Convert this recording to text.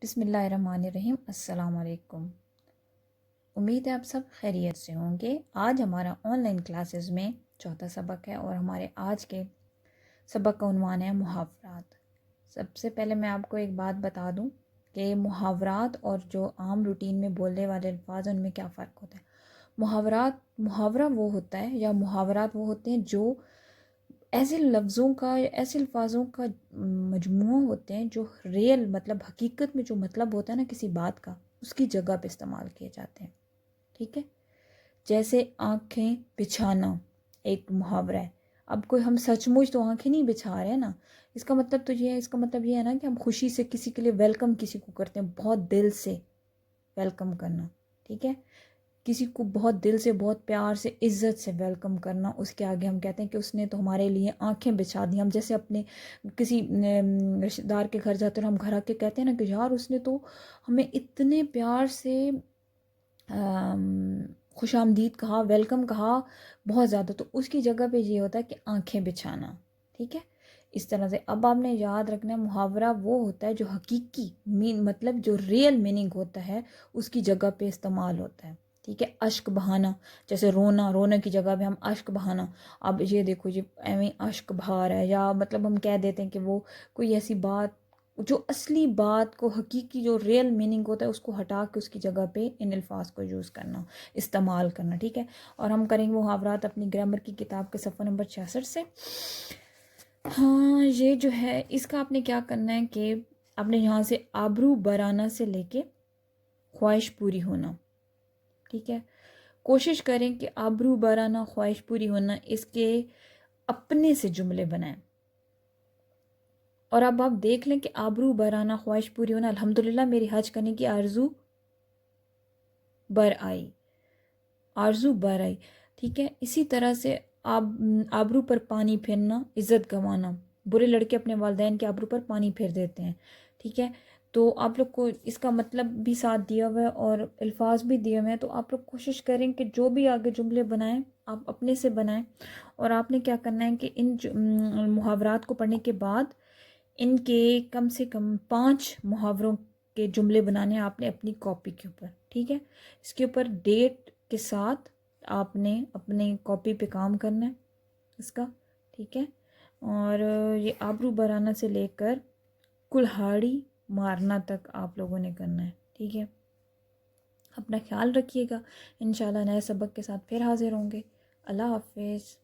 بسم اللہ الرحمن الرحیم۔ السلام علیکم۔ امید ہے آپ سب خیریت سے ہوں گے۔ آج ہمارا آن لائن کلاسز میں چوتھا سبق ہے اور ہمارے آج کے سبق کا عنوان ہے محاورات۔ سب سے پہلے میں آپ کو ایک بات بتا دوں کہ محاورات اور جو عام روٹین میں بولنے والے الفاظ ہیں ان میں کیا فرق ہوتا ہے۔ محاورہ وہ ہوتا ہے یا محاورات وہ ہوتے ہیں جو ایسے لفظوں کا یا ایسے الفاظوں کا مجموعہ ہوتے ہیں جو ریئل مطلب حقیقت میں جو مطلب ہوتا ہے نا کسی بات کا، اس کی جگہ پہ استعمال کیے جاتے ہیں، ٹھیک ہے۔ جیسے آنکھیں بچھانا ایک محاورہ ہے۔ اب کوئی ہم سچ مچ تو آنکھیں نہیں بچھا رہے ہیں نا، اس کا مطلب تو یہ ہے، اس کا مطلب یہ ہے نا کہ ہم خوشی سے کسی کے لیے ویلکم کسی کو کرتے ہیں، بہت دل سے ویلکم کرنا، ٹھیک ہے۔ کسی کو بہت دل سے، بہت پیار سے، عزت سے ویلکم کرنا، اس کے آگے ہم کہتے ہیں کہ اس نے تو ہمارے لیے آنکھیں بچھا دی۔ ہم جیسے اپنے کسی رشتہ دار کے گھر جاتے ہیں اور ہم گھر آ کے کہتے ہیں نا کہ یار اس نے تو ہمیں اتنے پیار سے خوش آمدید کہا، ویلکم کہا، بہت زیادہ، تو اس کی جگہ پہ یہ ہوتا ہے کہ آنکھیں بچھانا، ٹھیک ہے۔ اس طرح سے اب آپ نے یاد رکھنا ہے محاورہ وہ ہوتا ہے جو حقیقی مطلب جو ریئل میننگ ہوتا ہے اس کی جگہ پہ استعمال ہوتا ہے، ٹھیک ہے۔ اشک بہانا، جیسے رونا کی جگہ پہ ہم اشک بہانا، اب یہ دیکھو یہ ایویں اشک بہا رہا ہے، یا مطلب ہم کہہ دیتے ہیں کہ وہ کوئی ایسی بات جو اصلی بات کو، حقیقی جو ریئل میننگ ہوتا ہے اس کو ہٹا کے اس کی جگہ پہ ان الفاظ کو یوز کرنا، استعمال کرنا، ٹھیک ہے۔ اور ہم کریں گے محاورات اپنی گرامر کی کتاب کے صفحہ نمبر 66 سے۔ ہاں یہ جو ہے اس کا آپ نے کیا کرنا ہے کہ آپ نے یہاں سے آبرو برآنا سے لے کے خواہش پوری ہونا، ٹھیک ہے۔ کوشش کریں کہ آبرو برآنا، خواہش پوری ہونا، اس کے اپنے سے جملے بنائیں۔ اور اب آپ دیکھ لیں کہ آبرو برآنا، خواہش پوری ہونا، الحمدللہ میری حج کرنے کی آرزو بر آئی، آرزو بر آئی، ٹھیک ہے۔ اسی طرح سے آبرو پر پانی پھرنا، عزت گنوانا، برے لڑکے اپنے والدین کے آبرو پر پانی پھیر دیتے ہیں، ٹھیک ہے۔ تو آپ لوگ کو اس کا مطلب بھی ساتھ دیا ہوا ہے اور الفاظ بھی دیے ہوئے ہیں، تو آپ لوگ کوشش کریں کہ جو بھی آگے جملے بنائیں آپ اپنے سے بنائیں۔ اور آپ نے کیا کرنا ہے کہ ان محاورات کو پڑھنے کے بعد ان کے کم سے کم 5 محاوروں کے جملے بنانے ہیں آپ نے اپنی کاپی کے اوپر، ٹھیک ہے۔ اس کے اوپر ڈیٹ کے ساتھ آپ نے اپنے کاپی پہ کام کرنا ہے اس کا، ٹھیک ہے۔ اور یہ آبرو برآنا سے لے کر کلہاڑی مارنا تک آپ لوگوں نے کرنا ہے، ٹھیک ہے۔ اپنا خیال رکھیے گا، انشاءاللہ نئے سبق کے ساتھ پھر حاضر ہوں گے۔ اللہ حافظ۔